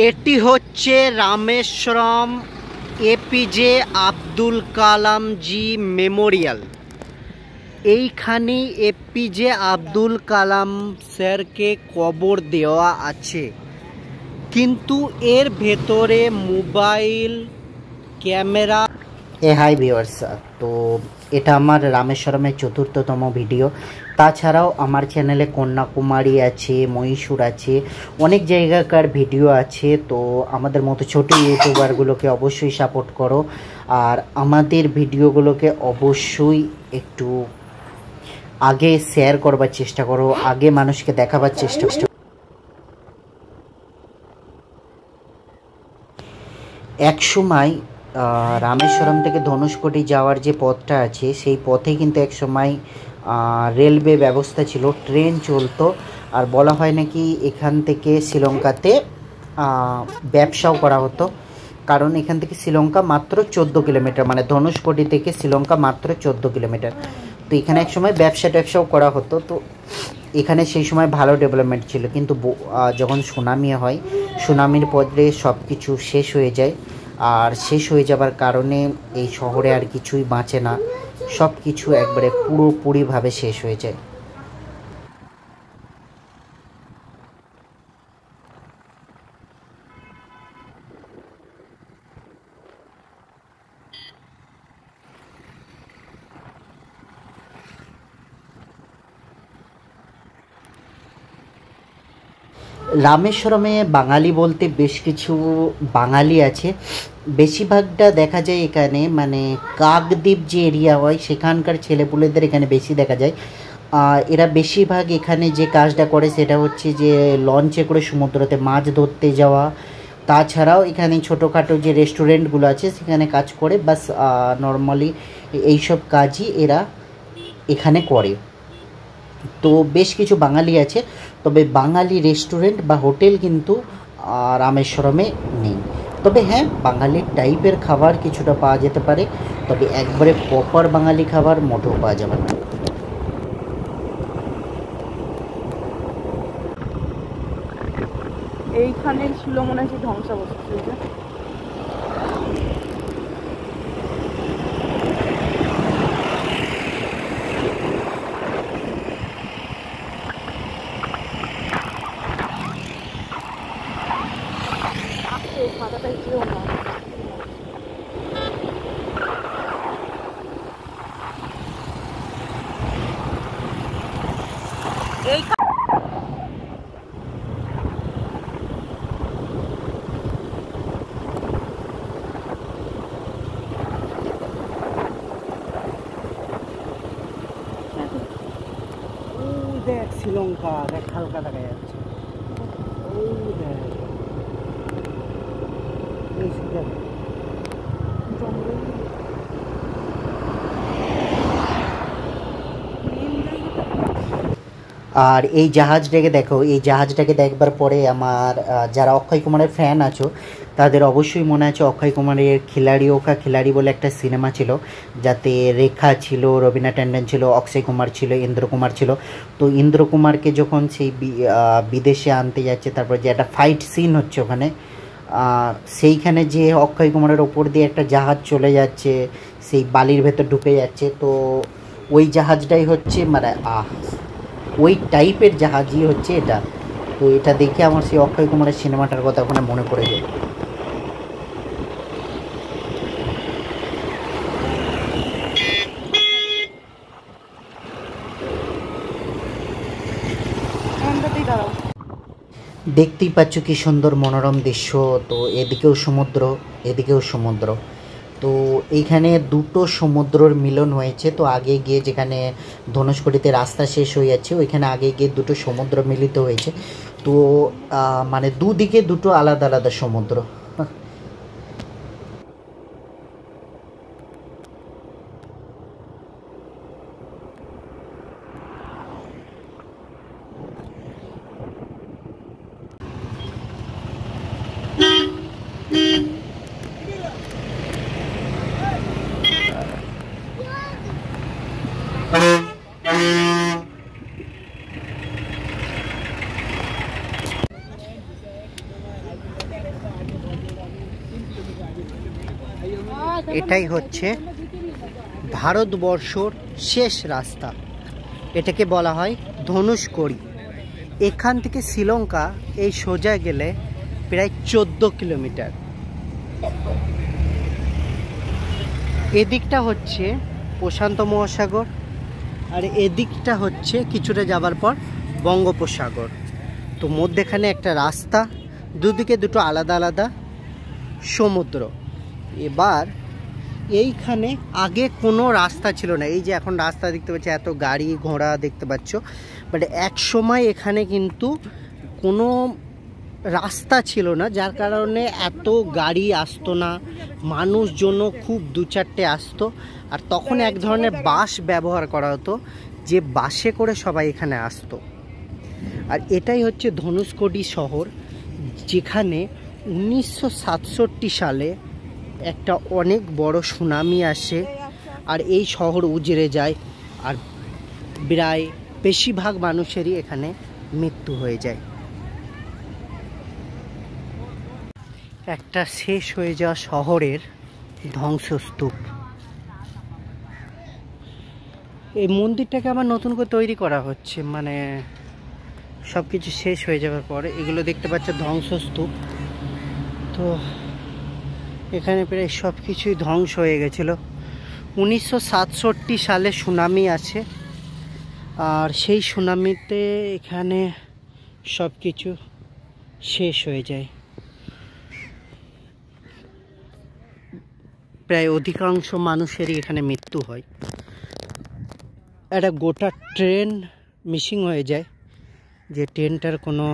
এটি হচ্ছে রামেশ্বরম এপিজে আব্দুল কালাম জি মেমোরিয়াল। এইখানে এপিজে আব্দুল কালাম স্যারকে কবর দেওয়া আছে, কিন্তু এর ভেতরে মোবাইল ক্যামেরা। হাই ভিউয়ার্স, তো এটা আমার রামেশ্বরমের ৪র্থতম ভিডিও। তাছাড়াও আমার চ্যানেলে কন্যাকুমারী আছে, মহীশূর আছে, অনেক জায়গাকার ভিডিও আছে। তো আমাদের মতো ছোটো ইউটিউবারগুলোকে অবশ্যই সাপোর্ট করো, আর আমাদের ভিডিওগুলোকে অবশ্যই একটু আগে শেয়ার করবার চেষ্টা করো, আগে মানুষকে দেখাবার চেষ্টা করো। এক সময় রামেশ্বরম থেকে ধনুষকোটি যাওয়ার যে পথটা আছে, সেই পথে কিন্তু এক সময় রেলওয়ে ব্যবস্থা ছিল, ট্রেন চলতো। আর বলা হয় নাকি এখান থেকে শ্রীলঙ্কাতে ব্যবসাও করা হতো, কারণ এখান থেকে শ্রীলঙ্কা মাত্র 14 কিলোমিটার, মানে ধনুষকোটি থেকে শ্রীলঙ্কা মাত্র 14 কিলোমিটার। তো এখানে এক সময় ব্যবসাও করা হতো। তো এখানে সেই সময় ভালো ডেভেলপমেন্ট ছিল, কিন্তু যখন সুনামি হয়, সুনামির পরে সব কিছু শেষ হয়ে যায়। আর শেষ হয়ে যাবার কারণে এই শহরে আর কিছুই বাঁচে না, সব কিছু একবারে পুরোপুরিভাবে শেষ হয়ে যায়। রামেশ্বরমে বাঙালি বলতে বেশ কিছু বাঙালি আছে, বেশিরভাগটা দেখা যায় এখানে মানে কাকদ্বীপ যে এরিয়া হয় সেখানকার ছেলেপুলেদের এখানে বেশি দেখা যায়। এরা বেশিরভাগ এখানে যে কাজটা করে সেটা হচ্ছে যে লঞ্চে করে সমুদ্রতে মাছ ধরতে যাওয়া। তাছাড়াও এখানে ছোটোখাটো যে রেস্টুরেন্টগুলো আছে সেখানে কাজ করে, বাস নর্মালি এইসব কাজই এরা এখানে করে। তো বেশ কিছু বাঙালি আছে, তবে বাঙালি রেস্টুরেন্ট বা হোটেল কিন্তু রামেশ্বরমে নেই। তবে হ্যাঁ, বাঙালি টাইপের খাবার কিছুটা পাওয়া যেতে পারে, তবে একবারে প্রপার বাঙালি খাবার মোটেও পাওয়া যাবে না। এইখানে ছিল মনে হচ্ছে ধ্বংসাবশেষ। খাতাটাই ছিল না। এই দেখ শ্রীলঙ্কা, দেখ হালকা দেখা যাচ্ছে। আর এই জাহাজটাকে দেখো, এই জাহাজটাকে দেখবার পরে আমার যারা অক্ষয় কুমারের ফ্যান আছো তাদের অবশ্যই মনে আছে অক্ষয় কুমারের খিলাড়িও কা খিলাড়ি বলে একটা সিনেমা ছিল, যাতে রেখা ছিল, রবিনা ট্যান্ডন ছিল, অক্ষয় কুমার ছিল, ইন্দ্র কুমার ছিল। তো ইন্দ্র কুমারকে যখন সেই বিদেশে আনতে যাচ্ছে, তারপর যে একটা ফাইট সিন হচ্ছে ওখানে, সেইখানে যে অক্ষয় কুমারের ওপর দিয়ে একটা জাহাজ চলে যাচ্ছে, সেই বালির ভেতর ঢুকে যাচ্ছে। তো ওই জাহাজটাই হচ্ছে মানে ওই টাইপের জাহাজই হচ্ছে এটা। তো এটা দেখে আমার সেই অক্ষয় কুমারের সিনেমাটার কথা ওখানে মনে পড়ে যায়। দেখতেই পাচ্ছ কি সুন্দর মনোরম দৃশ্য। তো এদিকেও সমুদ্র, এদিকেও সমুদ্র। তো এইখানে দুটো সমুদ্রর মিলন হয়েছে। তো আগে গিয়ে যেখানে ধনুষকোটিতে রাস্তা শেষ হয়ে যাচ্ছে, ওইখানে আগে গিয়ে দুটো সমুদ্র মিলিত হয়েছে। তো মানে দুদিকে দুটো আলাদা আলাদা সমুদ্র। এটাই হচ্ছে ভারতবর্ষর শেষ রাস্তা। এটাকে বলা হয় ধনুষকড়ি। এখান থেকে শ্রীলঙ্কা এই সোজা গেলে প্রায় 14 কিলোমিটার। এদিকটা হচ্ছে প্রশান্ত মহাসাগর, আর এদিকটা হচ্ছে কিছুটা যাবার পর বঙ্গোপসাগর। তো মধ্যেখানে একটা রাস্তা, দুদিকে দুটো আলাদা আলাদা সমুদ্র। এবার এইখানে আগে কোনো রাস্তা ছিল না, এই যে এখন রাস্তা দেখতে পাচ্ছ, এত গাড়ি ঘোড়া দেখতে পাচ্ছ, বাট এক সময় এখানে কিন্তু কোনো রাস্তা ছিল না, যার কারণে এত গাড়ি আসতো না, মানুষজনও খুব দু চারটে আসতো। আর তখন এক ধরনের বাস ব্যবহার করা হতো, যে বাসে করে সবাই এখানে আসতো। আর এটাই হচ্ছে ধনুষকোটি শহর, যেখানে 1967 সালে একটা অনেক বড় সুনামি আসে, আর এই শহর উজড়ে যায়, আর প্রায় বেশিরভাগ মানুষেরই এখানে মৃত্যু হয়ে যায়। একটা শেষ হয়ে যাওয়া শহরের ধ্বংসস্তূপ। এই মন্দিরটাকে আবার নতুন করে তৈরি করা হচ্ছে, মানে সব কিছু শেষ হয়ে যাওয়ার পরে এগুলো দেখতে পাচ্ছ ধ্বংসস্তূপ। তো এখানে প্রায় সব কিছুই ধ্বংস হয়ে গেছিলো। 1967 সালে সুনামি আছে, আর সেই সুনামিতে এখানে সব কিছু শেষ হয়ে যায়। প্রায় অধিকাংশ মানুষেরই এখানে মৃত্যু হয়। একটা গোটা ট্রেন মিসিং হয়ে যায়, যে ট্রেনটার কোনো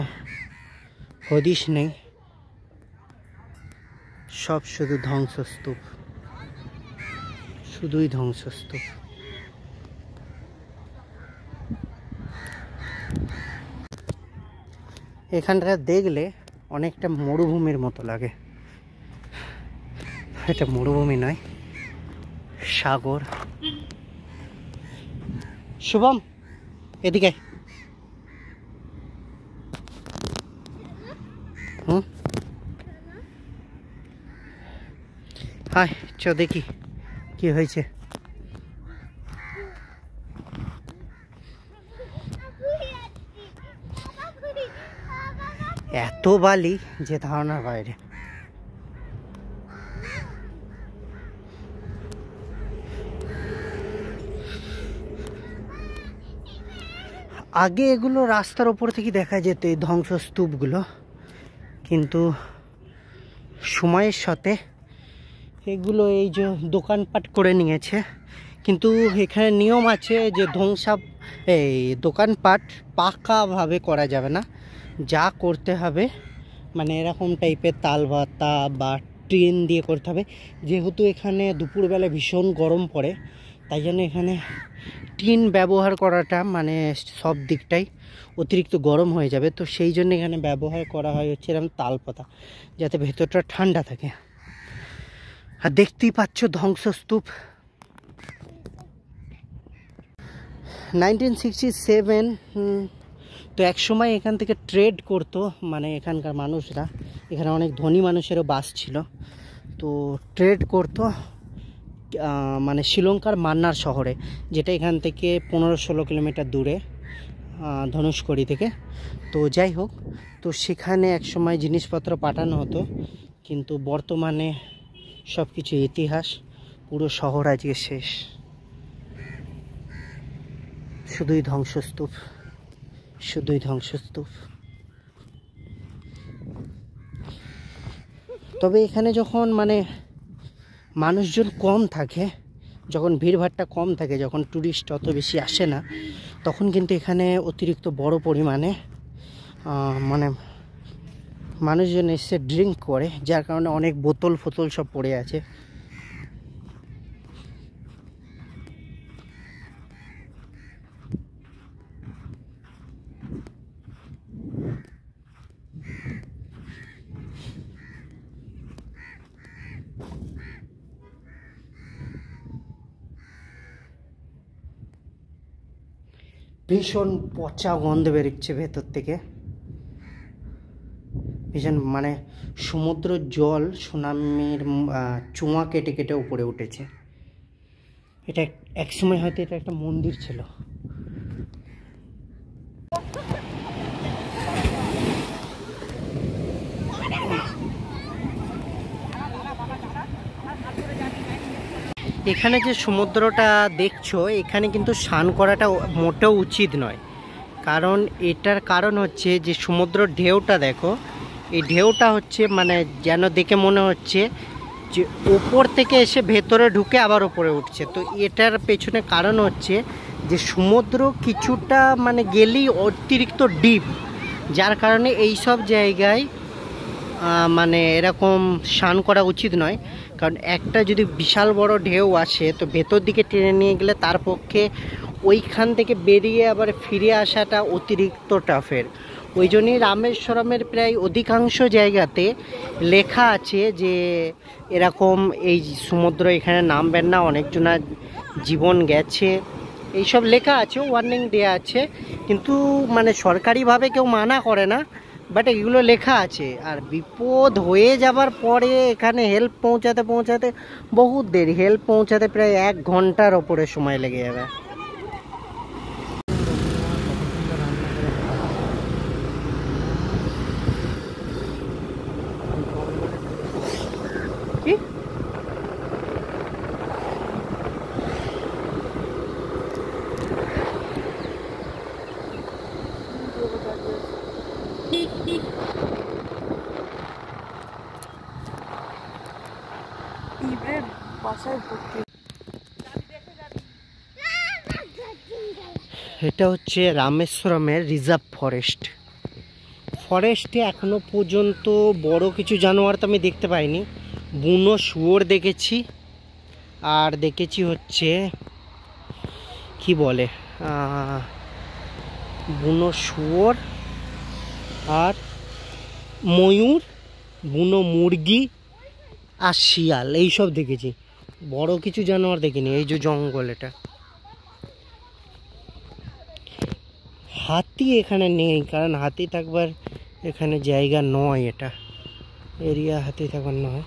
হদিশ নেই, সব শুধু ধ্বংসস্তূপ, শুধুই ধ্বংসস্তূপ। এখানটা দেখলে অনেকটা মরুভূমির মতো লাগে। এটা মরুভূমি নয়, সাগর। শুভম এদিকে। হাই চ দেখি কি হয়েছে। এত বালি যে ধারণার বাইরে। আগে এগুলো রাস্তার ওপর থেকে দেখা যেত, এই ধ্বংসস্তূপগুলো, কিন্তু সময়ের সাথে এগুলো এই যে দোকানপাট করে নিয়েছে। কিন্তু এখানে নিয়ম আছে যে এই দোকানপাট পাকাভাবে করা যাবে না, যা করতে হবে মানে এরকম টাইপের তালবাতা বা ট্রেন দিয়ে করতে হবে। যেহেতু এখানে দুপুরবেলা ভীষণ গরম পড়ে, তাই জন্য এখানে টিন ব্যবহার করাটা মানে সব দিকটাই অতিরিক্ত গরম হয়ে যাবে। তো সেই জন্য এখানে ব্যবহার করা হয় হচ্ছে এরকম তালপাতা, যাতে ভেতরটা ঠান্ডা থাকে। আর দেখতেই পাচ্ছ ধ্বংসস্তূপ। 1967 তো এক সময় এখান থেকে ট্রেড করতো, মানে এখানকার মানুষরা, এখানে অনেক ধনী মানুষেরও বাস ছিল, তো ট্রেড করতো মানে শ্রীলঙ্কার মান্নার শহরে, যেটা এখান থেকে 15-16 কিলোমিটার দূরে ধনুষকড়ি থেকে। তো যাই হোক, তো সেখানে এক সময় জিনিসপত্র পাঠানো হতো, কিন্তু বর্তমানে সব কিছু ইতিহাস, পুরো শহর আজকে শেষ, শুধুই ধ্বংসস্তূপ, শুধুই ধ্বংসস্তূপ। তবে এখানে যখন মানে মানুষজন কম থাকে, যখন ভিড়ভাড়টা কম থাকে, যখন ট্যুরিস্ট অত বেশি আসে না, তখন কিন্তু এখানে অতিরিক্ত বড় পরিমাণে মানে মানুষজন এসে ড্রিঙ্ক করে, যার কারণে অনেক বোতল ফোতল সব পড়ে আছে। ভীষণ পচা গন্ধ বেরোচ্ছে ভেতর থেকে, ভীষণ মানে সমুদ্র জল সুনামির চোঁয়া কেটে কেটে উপরে উঠেছে। এটা এক সময় হয়তো এটা একটা মন্দির ছিল। এখানে যে সমুদ্রটা দেখছো এখানে কিন্তু স্নান করাটা মোটেও উচিত নয়, কারণ এটার কারণ হচ্ছে যে সমুদ্র ঢেউটা দেখো, এই ঢেউটা হচ্ছে মানে যেন দেখে মনে হচ্ছে যে ওপর থেকে এসে ভেতরে ঢুকে আবার ওপরে উঠছে। তো এটার পেছনে কারণ হচ্ছে যে সমুদ্র কিছুটা মানে গেলেই অতিরিক্ত ডিপ, যার কারণে এই সব জায়গায় মানে এরকম স্নান করা উচিত নয়। কারণ একটা যদি বিশাল বড় ঢেউ আসে তো ভেতর দিকে টেনে নিয়ে গেলে তার পক্ষে ওইখান থেকে বেরিয়ে আবার ফিরে আসাটা অতিরিক্ত টাফের। ওই জন্যই রামেশ্বরমের প্রায় অধিকাংশ জায়গাতে লেখা আছে যে এরকম এই সমুদ্র এখানে নামবেন না, অনেকজনের জীবন গেছে, এইসব লেখা আছে, ওয়ার্নিং দেওয়া আছে, কিন্তু মানে সরকারিভাবে কেউ মানা করে না, বাট এগুলো লেখা আছে। আর বিপদ হয়ে যাবার পরে এখানে হেল্প পৌঁছাতে বহুত দেরি, হেল্প পৌঁছাতে প্রায় 1 ঘন্টার ওপরে সময় লেগে যাবে। কি বাসায় ভর্তি। এটা হচ্ছে রামেশ্বরমের রিজার্ভ ফরেস্ট। ফরেস্টে এখনো পর্যন্ত বড় কিছু জানোয়ার তো আমি দেখতে পাইনি। বুনো শুয়োর দেখেছি, আর দেখেছি হচ্ছে কি বলে বুনো শুয়োর আর ময়ূর, বুনো মুরগি আর শিয়াল, এইসব দেখেছি। বড় কিছু জানোয়ার দেখিনি। এই যে জঙ্গল, এটা হাতি এখানে নেই, কারণ হাতি থাকবার এখানে জায়গা নয়, এটা এরিয়া হাতি থাকবার নয়।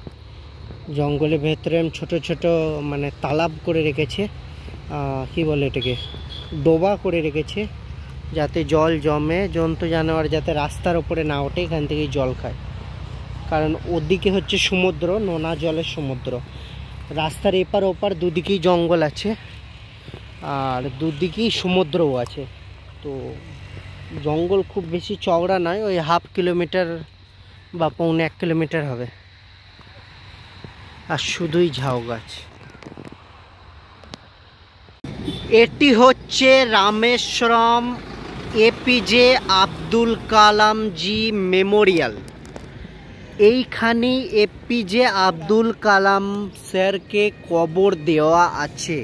জঙ্গলের ভেতরে ছোট ছোট মানে তালাব করে রেখেছে, কি বলে এটাকে, ডোবা করে রেখেছে, যাতে জল জমে, জন্তু জানোয়ার যাতে রাস্তার ওপরে না ওঠে, এখান থেকেই জল খায়। কারণ ওদিকে হচ্ছে সমুদ্র, নোনা জলের সমুদ্র, রাস্তার এপার ওপার দুদিকেই জঙ্গল আছে আর দুদিকেই সমুদ্রও আছে। তো জঙ্গল খুব বেশি চওড়া নয়, ওই 1/2 কিলোমিটার বা 1.25 কিলোমিটার হবে, আর শুধুই ঝাউ গাছ। এটি হচ্ছে রামেশ্বরম এপিজে আব্দুল কালাম জি মেমোরিয়াল। এইখানে এপিজে আব্দুল কালাম স্যারকে কবর দেওয়া আছে,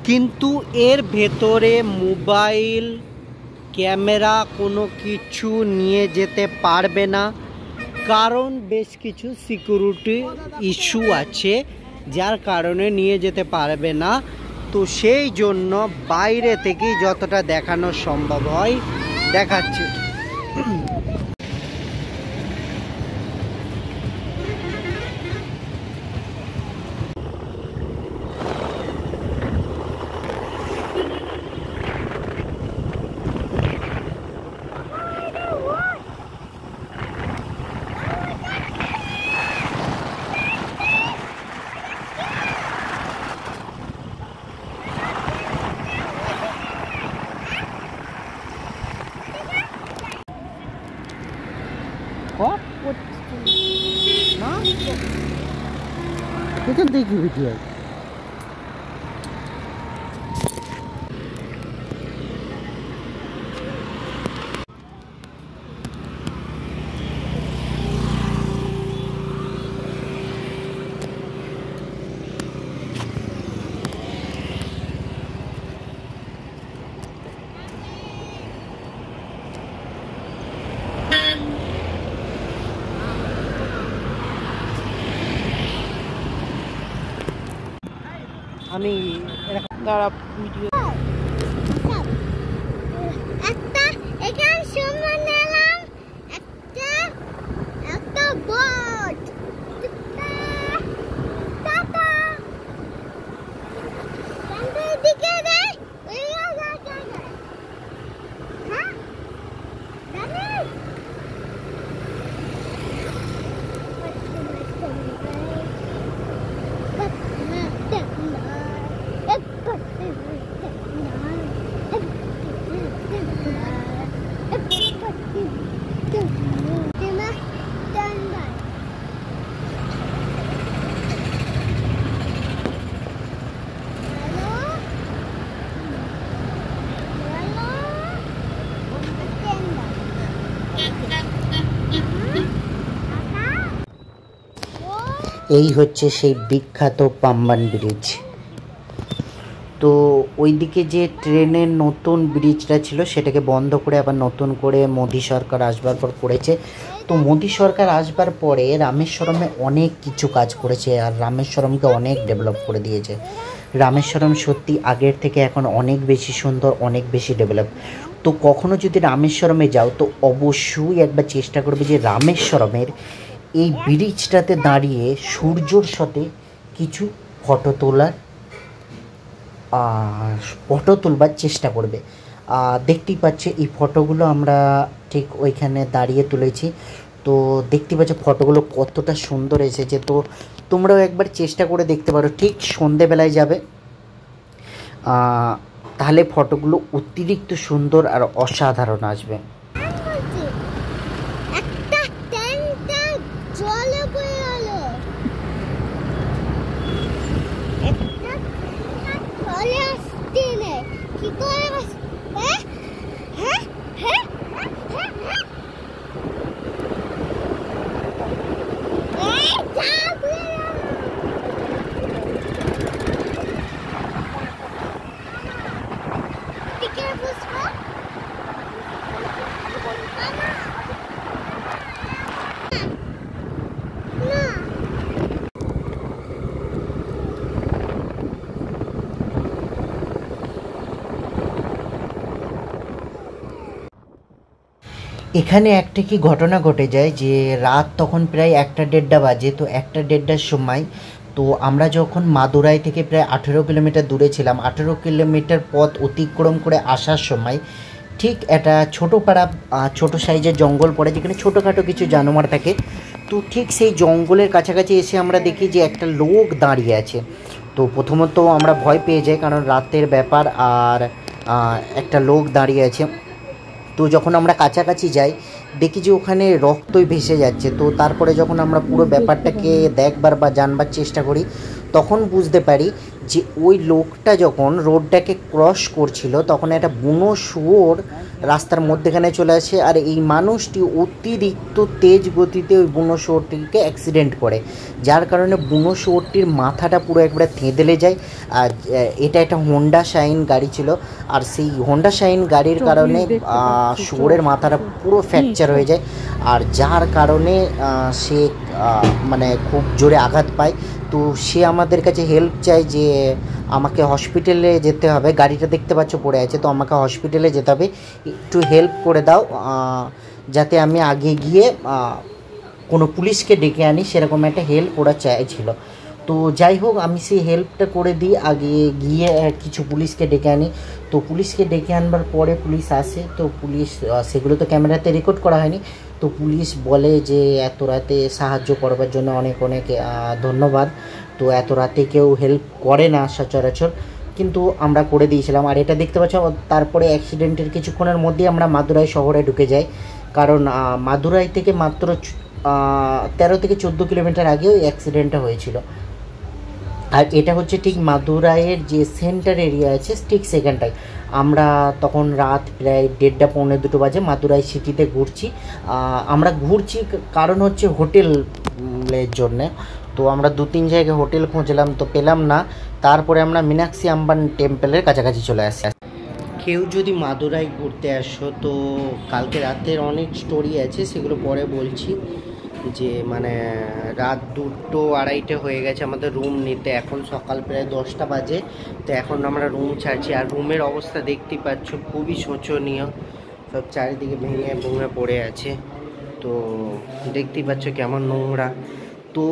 কিন্তু এর ভেতরে মোবাইল ক্যামেরা কোনো কিছু নিয়ে যেতে পারবে না, কারণ বেশ কিছু সিকিউরিটি ইস্যু আছে, যার কারণে নিয়ে যেতে পারবে না। তো সেই জন্য বাইরে থেকেই যতটা দেখানো সম্ভব হয় দেখাচ্ছে। এখান থেকে ভিডিও আমি দাঁড়া ভিডিও। একটা এখানে সুন্দর নিলাম, একটা এই হচ্ছে সেই বিখ্যাত পাম্বান ব্রিজ। তো ওইদিকে যে ট্রেনের নতুন ব্রিজটা ছিল সেটাকে বন্ধ করে আবার নতুন করে মোদি সরকার আসবার পর করেছে। তো মোদি সরকার আসবার পরে রামেশ্বরমে অনেক কিছু কাজ করেছে আর রামেশ্বরমকে অনেক ডেভেলপ করে দিয়েছে। রামেশ্বরম সত্যি আগের থেকে এখন অনেক বেশি সুন্দর, অনেক বেশি ডেভেলপ। তো কখনো যদি রামেশ্বরমে যাও তো অবশ্যই একবার চেষ্টা করবে যে রামেশ্বরমের এই ব্রিজটাতে দাঁড়িয়ে সূর্যর সাথে কিছু ফটো তোলার ফটো তুলবার চেষ্টা করবে। দেখতেই পাচ্ছে এই ফটোগুলো আমরা ঠিক ওইখানে দাঁড়িয়ে তুলেছি। তো দেখতে পাচ্ছ ফটোগুলো কতটা সুন্দর এসেছে। তো তোমরাও একবার চেষ্টা করে দেখতে পারো, ঠিক সন্ধেবেলায় যাবে, তাহলে ফটোগুলো অতিরিক্ত সুন্দর আর অসাধারণ আসবে। এখানে একটা কি ঘটনা ঘটে যায় যে রাত তখন প্রায় 1টা-1:30 বাজে। তো 1টা-1:30টার সময় তো আমরা যখন মাদুরাই থেকে প্রায় 18 কিলোমিটার দূরে ছিলাম, 18 কিলোমিটার পথ অতিক্রম করে আসার সময় ঠিক একটা ছোটো পাড়া ছোটো সাইজের জঙ্গল পড়ে যেখানে ছোটোখাটো কিছু জানোয়ার থাকে। তো ঠিক সেই জঙ্গলের কাছাকাছি এসে আমরা দেখি যে একটা লোক দাঁড়িয়ে আছে। তো প্রথমত আমরা ভয় পেয়ে যাই, কারণ রাতের ব্যাপার আর একটা লোক দাঁড়িয়ে আছে। তো যখন আমরা কাছাকাছি যাই দেখি যে ওখানে রক্তই ভেসে যাচ্ছে। তো তারপরে যখন আমরা পুরো ব্যাপারটাকে দেখবার বা জানবার চেষ্টা করি তখন বুঝতে পারি যে ওই লোকটা যখন রোডটাকে ক্রস করছিল তখন একটা বুনো শুয়োর রাস্তার মধ্যেখানে চলে আসে, আর এই মানুষটি অতিরিক্ত তেজ গতিতে ওই বুনো শুয়োরটিকে অ্যাক্সিডেন্ট করে, যার কারণে বুনো শুয়োরটির মাথাটা পুরো একবারে থেঁতলে যায়। আর এটা একটা হোন্ডা শাইন গাড়ি ছিল, আর সেই হোন্ডা শাইন গাড়ির কারণে শুয়োরের মাথাটা পুরো ফ্র্যাকচার হয়ে যায়, আর যার কারণে সে মানে খুব জোরে আঘাত পায়। তো সে আমাদের কাছে হেল্প চায় যে আমাকে হসপিটালে যেতে হবে, গাড়িটা দেখতে পাচ্ছ পড়ে আছে, তো আমাকে হসপিটালে যেতে হবে, একটু হেল্প করে দাও যাতে আমি আগে গিয়ে কোনো পুলিশকে ডেকে আনি, সেরকম একটা হেল্প ওরা চাইছিল। তো যাই হোক আমি সেই হেল্পটা করে দিই, আগে গিয়ে কিছু পুলিশকে ডেকে আনি। তো পুলিশকে ডেকে আনবার পরে পুলিশ আসে। তো পুলিশ সেগুলো তো ক্যামেরাতে রেকর্ড করা হয়নি। তো পুলিশ বলে যে এত রাতে সাহায্য করবার জন্য অনেক অনেক ধন্যবাদ। তো এত রাতে কেউ হেল্প করে না সচরাচর, কিন্তু আমরা করে দিয়েছিলাম। আর এটা দেখতে পাচ্ছ তারপরে অ্যাক্সিডেন্টের কিছুক্ষণের মধ্যেই আমরা মাদুরাই শহরে ঢুকে যাই, কারণ মাদুরাই থেকে মাত্র 13 থেকে 14 কিলোমিটার আগে ওই অ্যাক্সিডেন্টটা হয়েছিল। আর এটা হচ্ছে ঠিক মাদুরাইয়ের যে সেন্টার এরিয়া আছে ঠিক সেখানটায়। আমরা তখন রাত প্রায় 1:30-1:45 বাজে মাদুরাই সিটিতে ঘুরছি। আমরা ঘুরছি কারণ হচ্ছে হোটেলের জন্যে। তো আমরা 2-3 জায়গায় হোটেল খুঁজলাম, তো পেলাম না। তারপরে আমরা মীনাক্ষী আম্বান টেম্পলের কাছাকাছি চলে আসি। কেউ যদি মাদুরাই ঘুরতে আসো তো কালকে রাতের অনেক স্টোরি আছে, সেগুলো পরে বলছি। যে মানে রাত 2-2:30 হয়ে গেছে আমাদের রুম নিতে, এখন সকাল প্রায় 10টা বাজে। তো এখন আমরা রুম ছাড়ছি, আর রুমের অবস্থা দেখতেই পাচ্ছ খুবই শোচনীয়, সব চারিদিকে ভেঙে পড়ে আছে। তো দেখতেই পাচ্ছ কেমন নোংরা। তো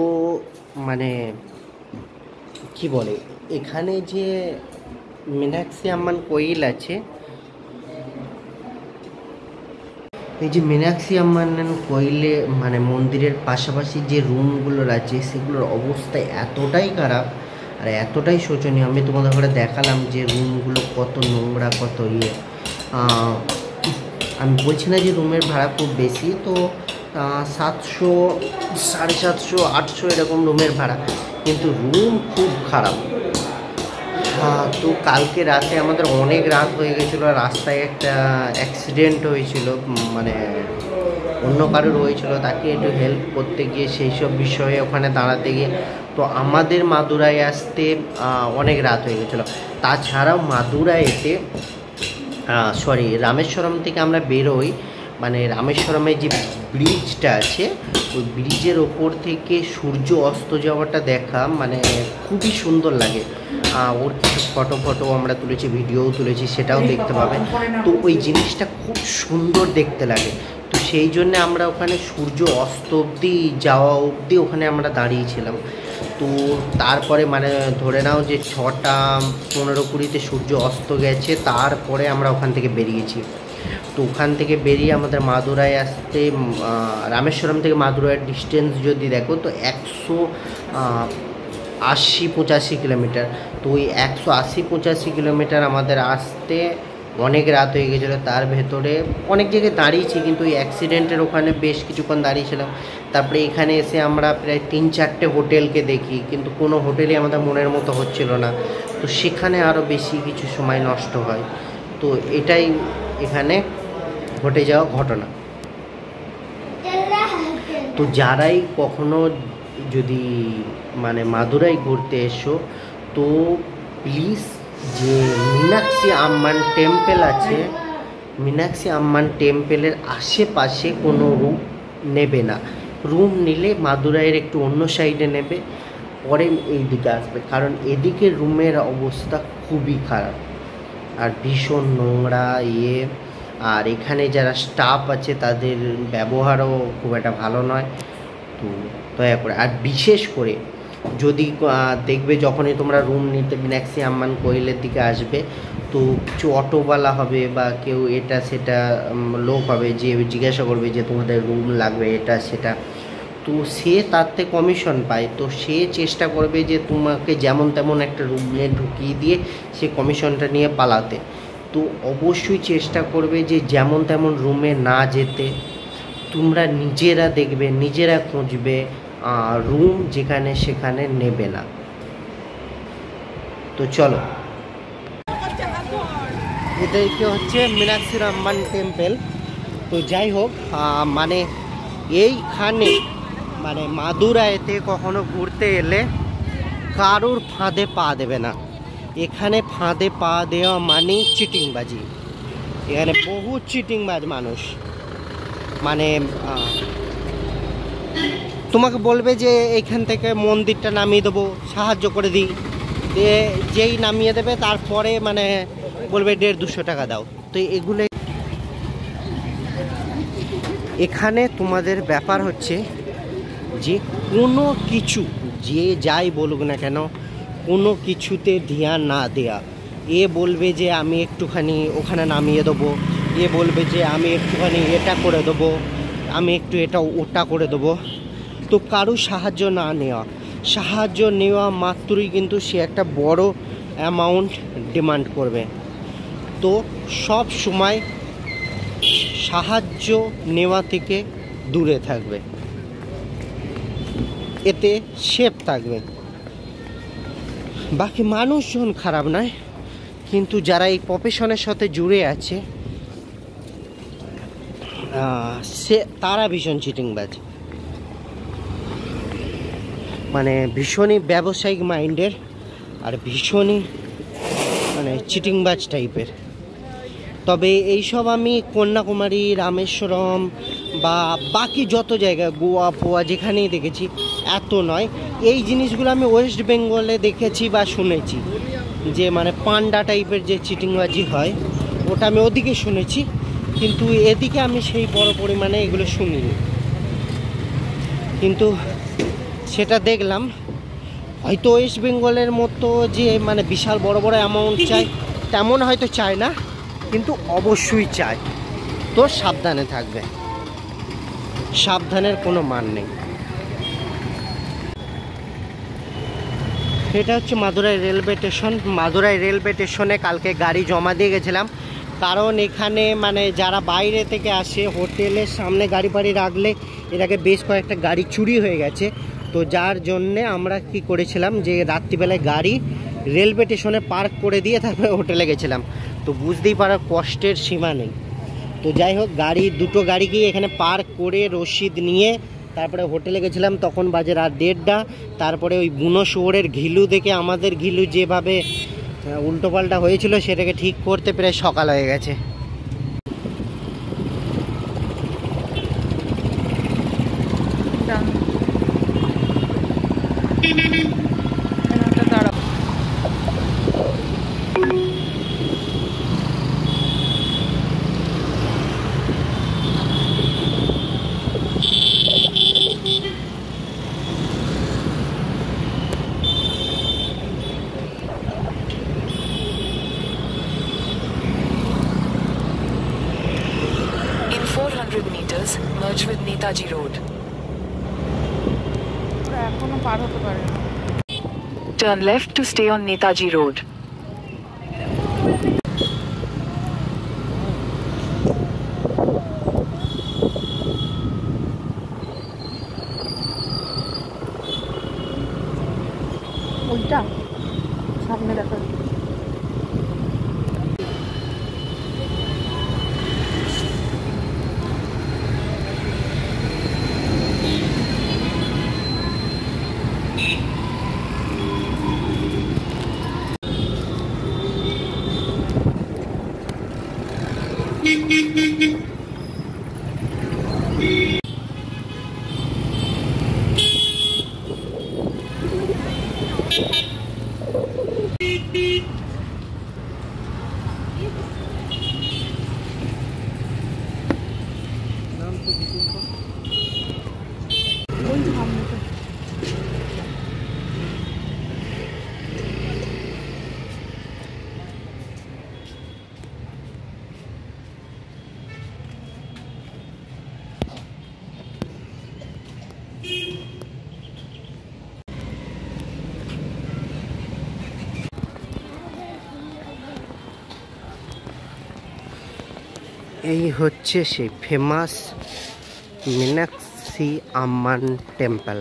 মানে কি বলে, এখানে যে মীনাক্ষী আম্বান কোইল আছে, এই যে মীনাক্ষী আম্বান কোইলে মানে মন্দিরের পাশাপাশি যে রুমগুলো আছে সেগুলোর অবস্থা এতটাই খারাপ আর এতটাই শোচনীয়। আমি তোমাদের ঘরে দেখালাম যে রুমগুলো কত নোংরা, কত ইয়ে। আমি বলছি না যে রুমের ভাড়া খুব বেশি, তো 700, 750, 800 এরকম রুমের ভাড়া, কিন্তু রুম খুব খারাপ। তো কালকে রাতে আমাদের অনেক রাত হয়ে গেছিলো, রাস্তায় একটা অ্যাক্সিডেন্ট হয়েছিল, মানে অন্য কারোর হয়েছিল, তাকে একটু হেল্প করতে গিয়ে সেই সব বিষয়ে ওখানে দাঁড়াতে গিয়ে তো আমাদের মাদুরাই আসতে অনেক রাত হয়ে গেছিলো। তাছাড়াও মাদুরাইতে রামেশ্বরম থেকে আমরা বেরোই, মানে রামেশ্বরমের যে ব্রিজটা আছে ওই ব্রিজের ওপর থেকে সূর্য অস্ত যাওয়াটা দেখা মানে খুবই সুন্দর লাগে। ওর কিছু ফটো আমরা তুলেছি, ভিডিওও তুলেছি, সেটাও দেখতে পাবেন। তো ওই জিনিসটা খুব সুন্দর দেখতে লাগে। তো সেই জন্যে আমরা ওখানে সূর্য অস্ত অবধি যাওয়া অবধি ওখানে আমরা দাঁড়িয়েছিলাম। তো তারপরে মানে ধরে নাও যে 6:15-20 সূর্য অস্ত গেছে, তারপরে আমরা ওখান থেকে বেরিয়েছি। তো ওখান থেকে বেরিয়ে আমাদের মাদুরাই আসতে রামেশ্বরম থেকে মাদুরাইয়ের ডিস্টেন্স যদি দেখো তো 180-85 কিলোমিটার। তো ওই 180-85 কিলোমিটার আমাদের আসতে অনেক রাত হয়ে গেছিলো। তার ভেতরে অনেক জায়গায় দাঁড়িয়েছি, কিন্তু ওই অ্যাক্সিডেন্টের ওখানে বেশ কিছুক্ষণ দাঁড়িয়েছিলাম। তারপরে এখানে এসে আমরা প্রায় 3-4টে হোটেলকে দেখি, কিন্তু কোনো হোটেলই আমাদের মনের মতো হচ্ছিল না। তো সেখানে আরও বেশি কিছু সময় নষ্ট হয়। তো এটাই এখানে ঘটে যাওয়া ঘটনা। তো যারাই কখনো যদি মানে মাদুরাই ঘুরতে এসো তো প্লিজ যে মীনাক্ষী আম্মান টেম্পল আছে, মীনাক্ষী আম্মান টেম্পলের আশেপাশে কোনো রুম নেবে না। রুম নিলে মাদুরাইয়ের একটু অন্য সাইডে নেবে, পরে এই দিকে আসবে, কারণ এদিকে রুমের অবস্থা খুবই খারাপ আর ভীষণ নোংরা আর এখানে যারা স্টাফ আছে তাদের ব্যবহারও খুব একটা ভালো নয়। তো দয়া করে, আর বিশেষ করে যদি দেখবে যখনই তোমরা রুম নিতে মীনাক্ষী আম্মান কোয়েলের দিকে আসবে, তো কিছু অটোওয়ালা হবে বা কেউ এটা সেটা লোক হবে যে জিজ্ঞাসা করবে যে তোমাদের রুম লাগবে এটা সেটা, তো সে তাতে কমিশন পায়। তো সে চেষ্টা করবে যে তোমাকে যেমন তেমন একটা রুমে ঢুকিয়ে দিয়ে সে কমিশনটা নিয়ে পালাতে। তো অবশ্যই চেষ্টা করবে যে যেমন তেমন রুমে না যেতে। তোমরা নিজেরা দেখবে, নিজেরা খুঁজবে, রুম যেখানে সেখানে নেবে না। তো চলো, এটাই কি হচ্ছে মীনাক্ষী আম্মান টেম্পল। তো যাই হোক, মানে এইখানে মানে মাদুরাইতে কখনো ঘুরতে এলে কারোর ফাঁদে পা দেবে না। এখানে ফাঁদে পা দেওয়া মানে চিটিংবাজি। এখানে বহু চিটিংবাজ মানুষ, মানে তোমাকে বলবে যে এইখান থেকে মন্দিরটা নামিয়ে দেবো, সাহায্য করে দিই, যেই নামিয়ে দেবে তারপরে মানে বলবে 150-200 টাকা দাও। তো এগুলো এখানে তোমাদের ব্যাপার হচ্ছে যে কোনো কিছু যে যাই বলুক না কেন, কোনো কিছুতে ধ্যান না দেয়া। এ বলবে যে আমি একটুখানি ওখানে নামিয়ে দেবো, এ বলবে যে আমি একটুখানি এটা করে দেবো, আমি একটু এটা ওটা করে দেবো। তো কারো সাহায্য না নেওয়া, সাহায্য নেওয়া মাত্রই কিন্তু সে একটা বড় অ্যামাউন্ট ডিমান্ড করবে। তো সব সময় সাহায্য নেওয়া থেকে দূরে থাকবে, এতে সেফ থাকবে। বাকি মানুষজন খারাপ নয়, কিন্তু যারা এই প্রফেশনের সাথে জুড়ে আছে তারা ভীষণ চিটিংবাজ, মানে ভীষণই ব্যবসায়িক মাইন্ডের আর ভীষণই মানে চিটিংবাজ টাইপের। তবে এইসব আমি কন্যাকুমারী, রামেশ্বরম বা বাকি যত জায়গায় গোয়া ফোয়া যেখানেই দেখেছি, এত নয়। এই জিনিসগুলো আমি ওয়েস্ট বেঙ্গলে দেখেছি বা শুনেছি, যে মানে পান্ডা টাইপের যে চিটিংবাজি হয় ওটা আমি ওদিকে শুনেছি, কিন্তু এদিকে আমি সেই বড় পরিমাণে এগুলো শুনিনি। কিন্তু সেটা দেখলাম, হয়তো ওয়েস্ট বেঙ্গলের মতো যে মানে বিশাল বড় বড় অ্যামাউন্ট চাই তেমন হয়তো চায় না, কিন্তু অবশ্যই চায়। তো সাবধানে থাকবে, সাবধানের কোনো মান নেই। এটা হচ্ছে Madurai railway station. Madurai railway স্টেশনে কালকে গাড়ি জমা দিয়ে গেছিলাম, কারণ এখানে মানে যারা বাইরে থেকে আসে হোটেলের সামনে গাড়ি ফাড়ি রাখলে এর আগে বেশ কয়েকটা গাড়ি চুরি হয়ে গেছে। তো যার জন্যে আমরা কি করেছিলাম যে রাত্রিবেলায় গাড়ি রেলওয়ে স্টেশনে পার্ক করে দিয়ে তারপরে হোটেলে গেছিলাম। তো বুঝতেই পারো কষ্টের সীমা নেই। তো যাই হোক, দুটো গাড়িকেই এখানে পার্ক করে রসিদ নিয়ে তারপরে হোটেলে গেছিলাম। তখন বাজে রাত 1:30। তারপরে ওই বুনো শুয়োরের ঘিলু দেখে আমাদের ঘিলু যেভাবে উল্টোপাল্টা হয়েছিল সেটাকে ঠিক করতে প্রায় সকাল হয়ে গেছে। In 400 meters, merge with Netaji Road. এখনো পার হতে পারে না। Turn left to stay on Netaji Road. ওইটা সামনে দেখা ওই সামনেটা। এই হচ্ছে সেই ফেমাস মীনাক্ষী আম্মান টেম্পল।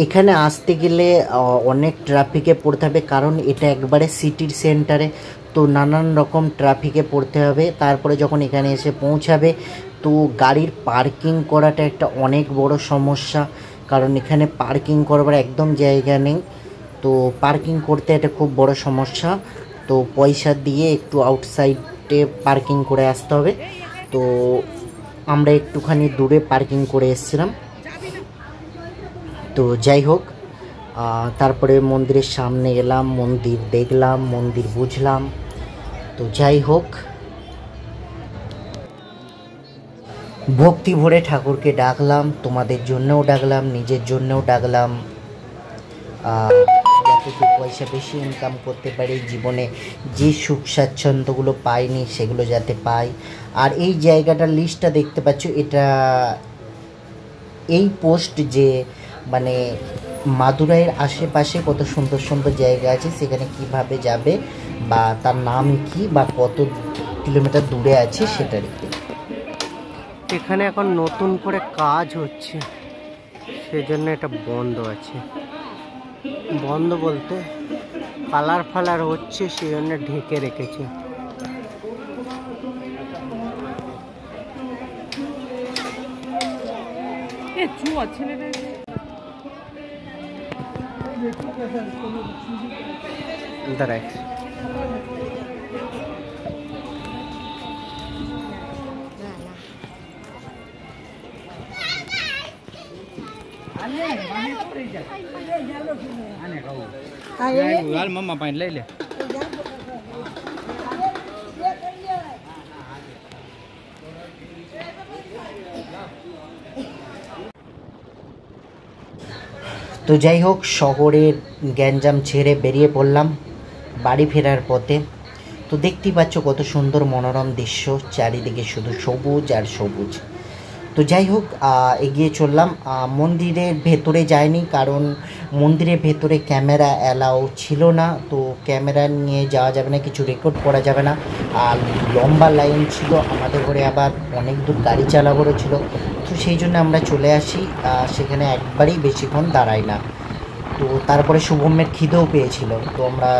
এখানে আসতে গেলে অনেক ট্রাফিকে পড়তে হবে, কারণ এটা একবারে সিটির সেন্টারে, তো নানান রকম ট্রাফিকে পড়তে হবে। তারপরে যখন এখানে এসে পৌঁছাবে তো গাড়ির পার্কিং করাটা একটা অনেক বড় সমস্যা, কারণ এখানে পার্কিং করবার একদম জায়গা নেই। তো পার্কিং করতে এটা খুব বড় সমস্যা, তো পয়সা দিয়ে একটু আউটসাইডে পার্কিং করে আসতে হবে। তো আমরা একটুখানি দূরে পার্কিং করে এসেছিলাম। তো যাই হোক, তারপরে মন্দিরের সামনে এলাম, মন্দির দেখলাম, মন্দির বুঝলাম। তো যাই হোক, ভক্তি ভরে ঠাকুরকে ডাকলাম, তোমাদের জন্যও ডাকলাম, নিজের জন্যও ডাকলাম, যাতে দু পয়সা বেশি ইনকাম করতে পারি, জীবনে যে সুখ স্বাচ্ছন্দ্যগুলো পাইনি সেগুলো যাতে পাই। আর এই জায়গাটার লিস্টটা দেখতে পাচ্ছ, এটা এই পোস্ট যে মানে মাদুরাইয়ের আশেপাশে কত সুন্দর সুন্দর জায়গা আছে, সেখানে কিভাবে যাবে বা তার নাম কি বা কত কিলোমিটার দূরে আছে সেটা রেখে। এখানে এখন নতুন করে কাজ হচ্ছে, সেজন্য এটা বন্ধ আছে। বন্ধ বলতে কালার ফালার হচ্ছে, সেই জন্য ঢেকে রেখেছে। দাঁড়ায় mama pain lei le তো যাই হোক, শহরের গ্যাঞ্জাম ছেড়ে বেরিয়ে পড়লাম বাড়ি ফেরার পথে। তো দেখতেই পাচ্ছ কত সুন্দর মনোরম দৃশ্য, চারিদিকে শুধু সবুজ আর সবুজ। তো যাই হোক এগিয়ে চললাম। মন্দিরের ভেতরে যাইনি, কারণ মন্দিরের ভেতরে ক্যামেরা অ্যালাউ ছিল না, তো ক্যামেরা নিয়ে যাওয়া যাবে না, কিছু রেকর্ড করা যাবে না। আর লম্বা লাইন ছিল, আমাদের ঘরে আবার অনেক দূর গাড়ি চালাবারও ছিল, তো সেই জন্য আমরা চলে আসি। সেখানে একবারেই বেশিক্ষণ দাঁড়াই না। তো তারপরে শুভমের খিদেও পেয়েছিল, তো আমরা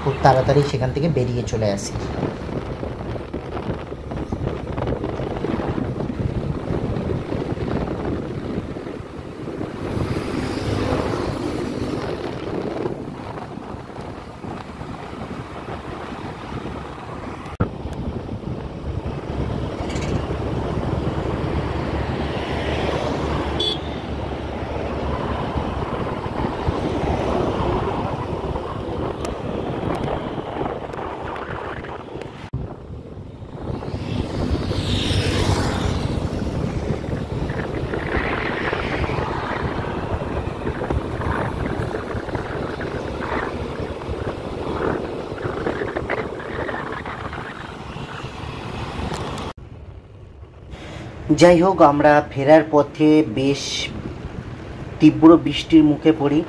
খুব তাড়াতাড়ি সেখান থেকে বেরিয়ে চলে আসি। যাই হোক, আমরা ফেরার পথে বেশ তীব্র বৃষ্টির মুখে পড়ি।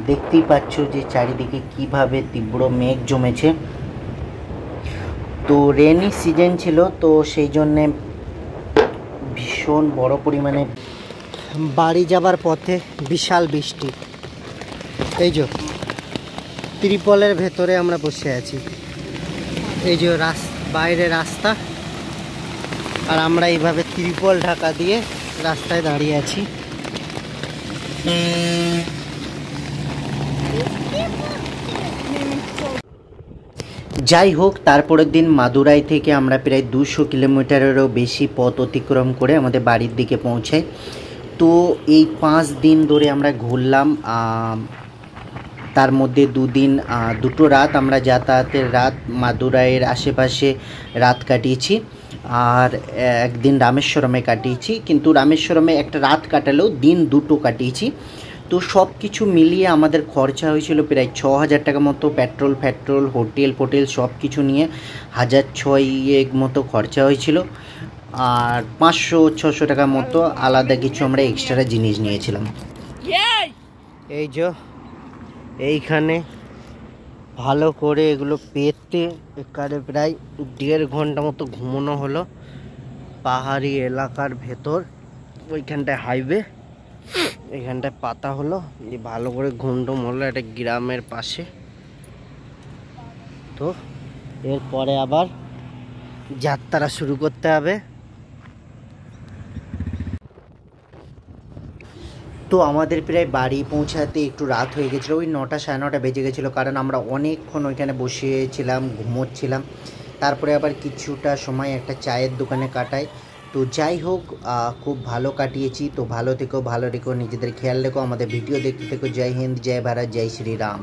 দেখতেই পাচ্ছ যে চারিদিকে কিভাবে তীব্র মেঘ জমেছে। তো রেনি সিজন ছিল, তো সেই জন্যে ভীষণ বড় পরিমাণে বাড়ি যাবার পথে বিশাল বৃষ্টি। এই যে ত্রিপলের ভেতরে আমরা বসে আছি, এই যে বাইরে রাস্তা, আর আমরা এইভাবে ত্রিপল ঢাকা দিয়ে রাস্তায় দাঁড়িয়ে আছি। যাই হোক, তারপরের দিন মাদুরাই থেকে আমরা প্রায় 200 কিলোমিটারেরও বেশি পথ অতিক্রম করে আমাদের বাড়ির দিকে পৌঁছাই। তো এই 5 দিন ধরে আমরা ঘুরলাম। তার মধ্যে 2 দিন 2টো রাত আমরা যাতায়াতের রাত মাদুরাইয়ের আশেপাশে রাত কাটিয়েছি, আর একদিন রামেশ্বরমে কাটিয়েছি। কিন্তু রামেশ্বরমে একটা রাত কাটালেও দিন 2টো কাটিয়েছি। তো সব কিছু মিলিয়ে আমাদের খরচা হয়েছিল প্রায় 6000 টাকা মতো। পেট্রোল হোটেল সব কিছু নিয়ে 1600 মতো খরচা হয়েছিল, আর 500-600 টাকা মতো আলাদা কিছু আমরা এক্সট্রা জিনিস নিয়েছিলাম। এই যে এইখানে ভালো করে এগুলো পেতে এখানে প্রায় 1.5 ঘন্টা মতো ঘুমানো হলো। পাহাড়ি এলাকার ভেতর, ওইখানটায় হাইওয়ে, এখানটায় পাতা হলো, যে ভালো করে ঘুমটুম হলো একটা গ্রামের পাশে। তো এরপরে আবার যাত্রা শুরু করতে হবে। তো আমাদের প্রায় বাড়ি পৌঁছাতে একটু রাত হয়ে গেছিলো, ওই 9-9:30 বেজে গেছিলো, কারণ আমরা অনেকক্ষণ ওইখানে বসেছিলাম, ঘুমোচ্ছিলাম। তারপরে আবার কিছুটা সময় একটা চায়ের দোকানে কাটাই। তো যাই হোক, খুব ভালো কাটিয়েছি। তো ভালো থেকো, ভালো রেখো, নিজেদের খেয়াল রেখো, আমাদের ভিডিও দেখতে থেকো। জয় হিন্দ, জয় ভারত, জয় শ্রীরাম।